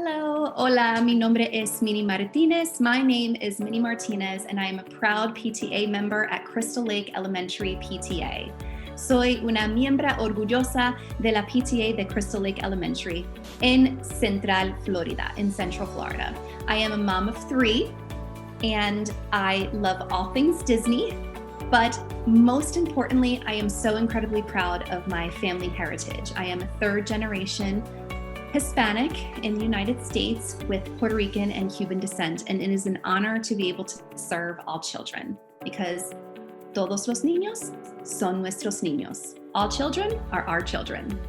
Hello, hola, mi nombre es Minnie Martinez. My name is Minnie Martinez, and I am a proud PTA member at Crystal Lake Elementary PTA. Soy una miembro orgullosa de la PTA de Crystal Lake Elementary in Central Florida, in Central Florida. I am a mom of 3, and I love all things Disney, but most importantly, I am so incredibly proud of my family heritage. I am a 3rd generation Hispanic in the United States with Puerto Rican and Cuban descent, and it is an honor to be able to serve all children because todos los niños son nuestros niños. All children are our children.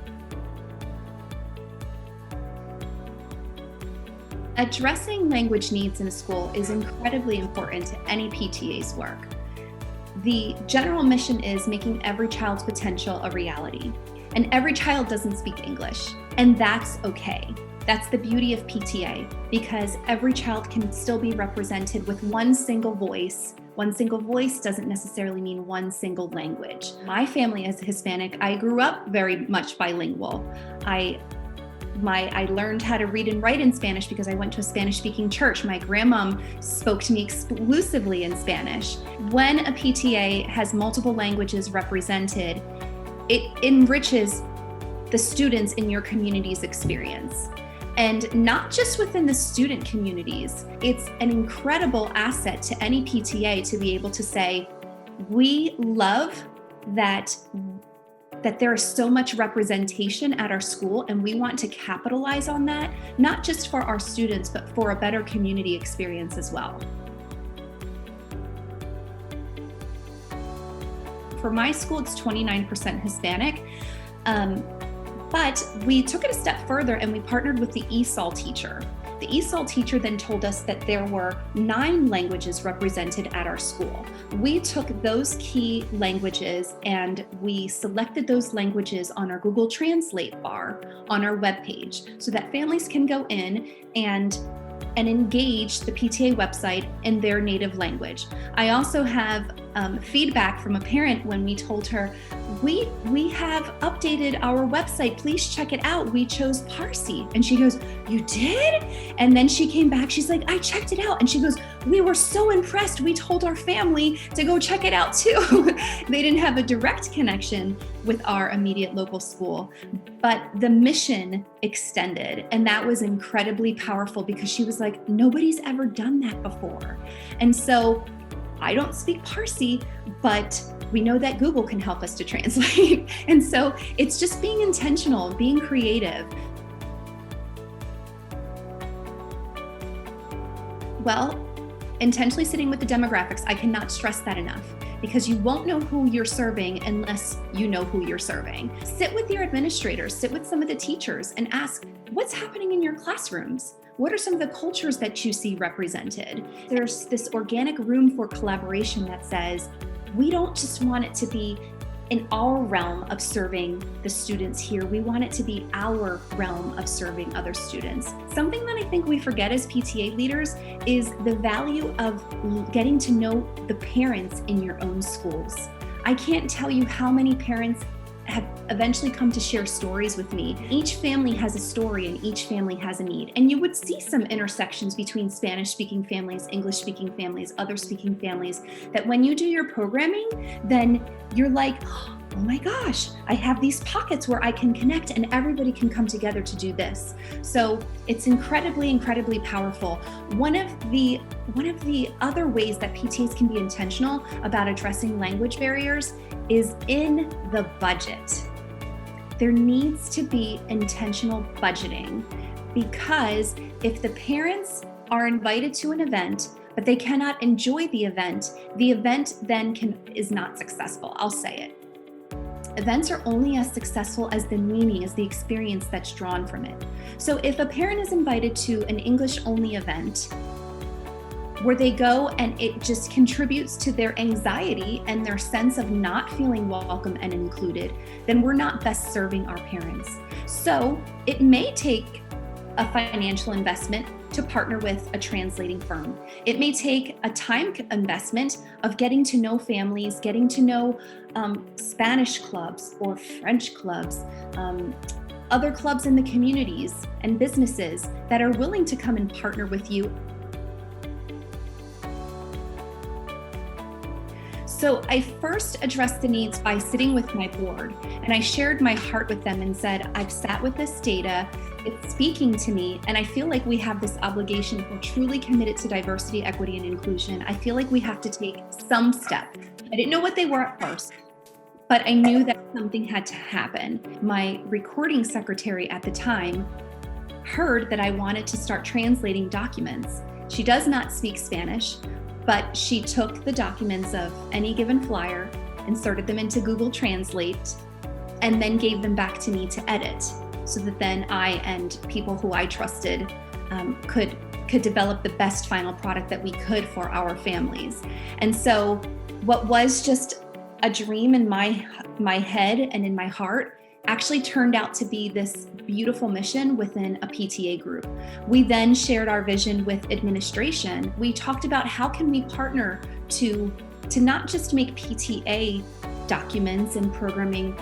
Addressing language needs in a school is incredibly important to any PTA's work. The general mission is making every child's potential a reality. And every child doesn't speak English, and that's okay. That's the beauty of PTA, because every child can still be represented with one single voice. One single voice doesn't necessarily mean one single language. My family is Hispanic. I grew up very much bilingual. I learned how to read and write in Spanish because I went to a Spanish-speaking church. My grandmom spoke to me exclusively in Spanish. When a PTA has multiple languages represented, it enriches the students in your community's experience. And not just within the student communities, it's an incredible asset to any PTA to be able to say, we love that there is so much representation at our school, and we want to capitalize on that, not just for our students, but for a better community experience as well. For my school, it's 29% Hispanic, but we took it a step further and we partnered with the ESOL teacher. The ESOL teacher then told us that there were 9 languages represented at our school. We took those key languages and we selected those languages on our Google Translate bar on our webpage so that families can go in and engage the PTA website in their native language. I also have feedback from a parent when we told her, we have updated our website, please check it out. We chose Parsi. And she goes, you did? And then she came back, she's like, I checked it out. And she goes, we were so impressed. We told our family to go check it out too. They didn't have a direct connection with our immediate local school, but the mission extended. And that was incredibly powerful because she was like, nobody's ever done that before. And so I don't speak Parsi, but we know that Google can help us to translate. And so it's just being intentional, being creative. Well, intentionally sitting with the demographics, I cannot stress that enough, because you won't know who you're serving unless you know who you're serving. Sit with your administrators, sit with some of the teachers and ask, what's happening in your classrooms? What are some of the cultures that you see represented? There's this organic room for collaboration that says, we don't just want it to be in our realm of serving the students here. We want it to be our realm of serving other students. Something that I think we forget as PTA leaders is the value of getting to know the parents in your own schools. I can't tell you how many parents have eventually come to share stories with me. Each family has a story and each family has a need. And you would see some intersections between Spanish-speaking families, English-speaking families, other-speaking families, that when you do your programming, then you're like, oh my gosh, I have these pockets where I can connect and everybody can come together to do this. So it's incredibly, incredibly powerful. One of the other ways that PTAs can be intentional about addressing language barriers is in the budget. There needs to be intentional budgeting, because if the parents are invited to an event, but they cannot enjoy the event then is not successful. I'll say it. Events are only as successful as the meaning, as the experience that's drawn from it. So if a parent is invited to an English-only event where they go and it just contributes to their anxiety and their sense of not feeling welcome and included, then we're not best serving our parents. So it may take a financial investment to partner with a translating firm. It may take a time investment of getting to know families, getting to know Spanish clubs or French clubs, other clubs in the communities and businesses that are willing to come and partner with you. So I first addressed the needs by sitting with my board, and I shared my heart with them and said, I've sat with this data, it's speaking to me, and I feel like we have this obligation. If we're truly committed to diversity, equity, and inclusion, I feel like we have to take some step. I didn't know what they were at first, but I knew that something had to happen. My recording secretary at the time heard that I wanted to start translating documents. She does not speak Spanish, but she took the documents of any given flyer, inserted them into Google Translate, and then gave them back to me to edit, so that then I and people who I trusted could develop the best final product that we could for our families. And so what was just a dream in my head and in my heart actually turned out to be this beautiful mission within a PTA group. We then shared our vision with administration. We talked about how can we partner to not just make PTA documents and programming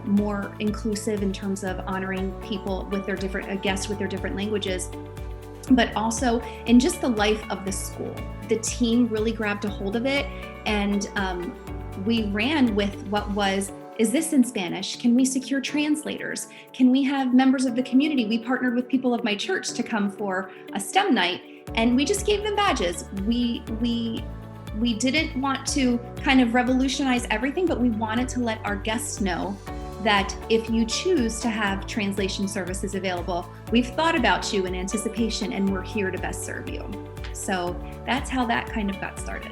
more inclusive in terms of honoring people with their different guests with their different languages, but also in just the life of the school. The team really grabbed a hold of it, and we ran with what was, is this in Spanish? Can we secure translators? Can we have members of the community? We partnered with people of my church to come for a STEM night, and we just gave them badges. We didn't want to kind of revolutionize everything, but we wanted to let our guests know that if you choose to have translation services available, we've thought about you in anticipation and we're here to best serve you. So that's how that kind of got started.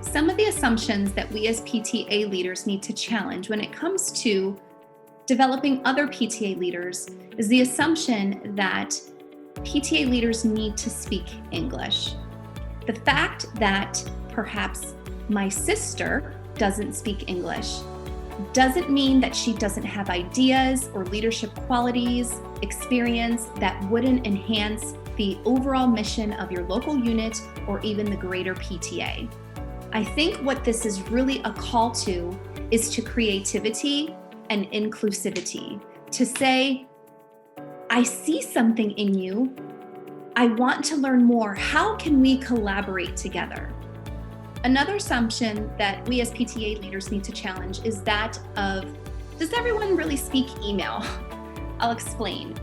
Some of the assumptions that we as PTA leaders need to challenge when it comes to developing other PTA leaders is the assumption that PTA leaders need to speak English. The fact that perhaps my sister doesn't speak English doesn't mean that she doesn't have ideas or leadership qualities, experience that wouldn't enhance the overall mission of your local unit or even the greater PTA. I think what this is really a call to is to creativity and inclusivity, to say, I see something in you. I want to learn more. How can we collaborate together? Another assumption that we as PTA leaders need to challenge is that of, does everyone really speak email? I'll explain.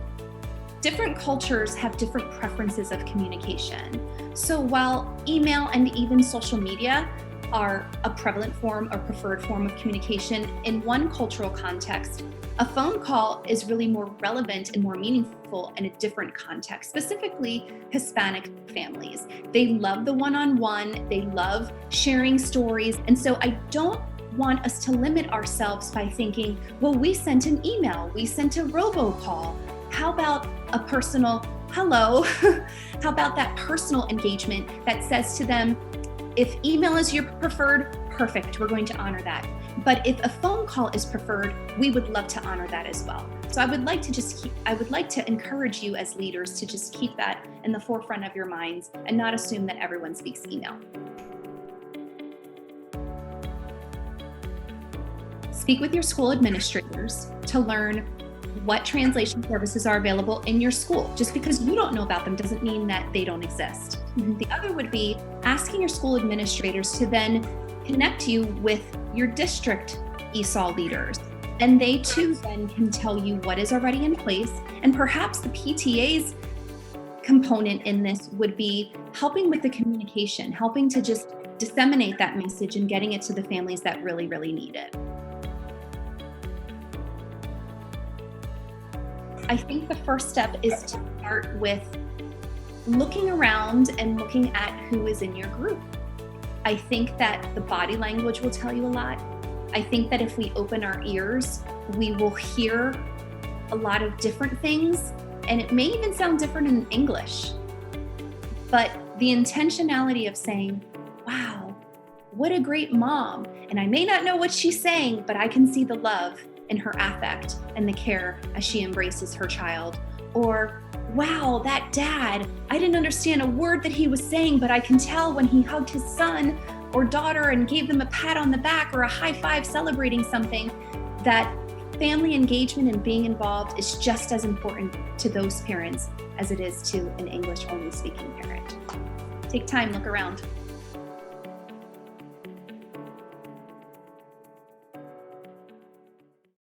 Different cultures have different preferences of communication. So while email and even social media are a prevalent form or preferred form of communication, in one cultural context, a phone call is really more relevant and more meaningful in a different context, specifically Hispanic families. They love the one-on-one, they love sharing stories. And so I don't want us to limit ourselves by thinking, well, we sent an email, we sent a robocall. How about a personal hello? How about that personal engagement that says to them, if email is your preferred, perfect, we're going to honor that. But if a phone call is preferred, we would love to honor that as well. So I would like to encourage you as leaders to just keep that in the forefront of your minds and not assume that everyone speaks email. Speak with your school administrators to learn what translation services are available in your school. Just because you don't know about them doesn't mean that they don't exist. Mm-hmm. The other would be asking your school administrators to then connect you with your district ESOL leaders. And they too then can tell you what is already in place. And perhaps the PTA's component in this would be helping with the communication, helping to just disseminate that message and getting it to the families that really, really need it. I think the first step is to start with looking around and looking at who is in your group. I think that the body language will tell you a lot. I think that if we open our ears, we will hear a lot of different things, and it may even sound different in English. But the intentionality of saying, wow, what a great mom. And I may not know what she's saying, but I can see the love in her affect and the care as she embraces her child. Or, wow, that dad, I didn't understand a word that he was saying, but I can tell when he hugged his son, or daughter and gave them a pat on the back or a high five celebrating something, that family engagement and being involved is just as important to those parents as it is to an English only speaking parent. Take time, look around.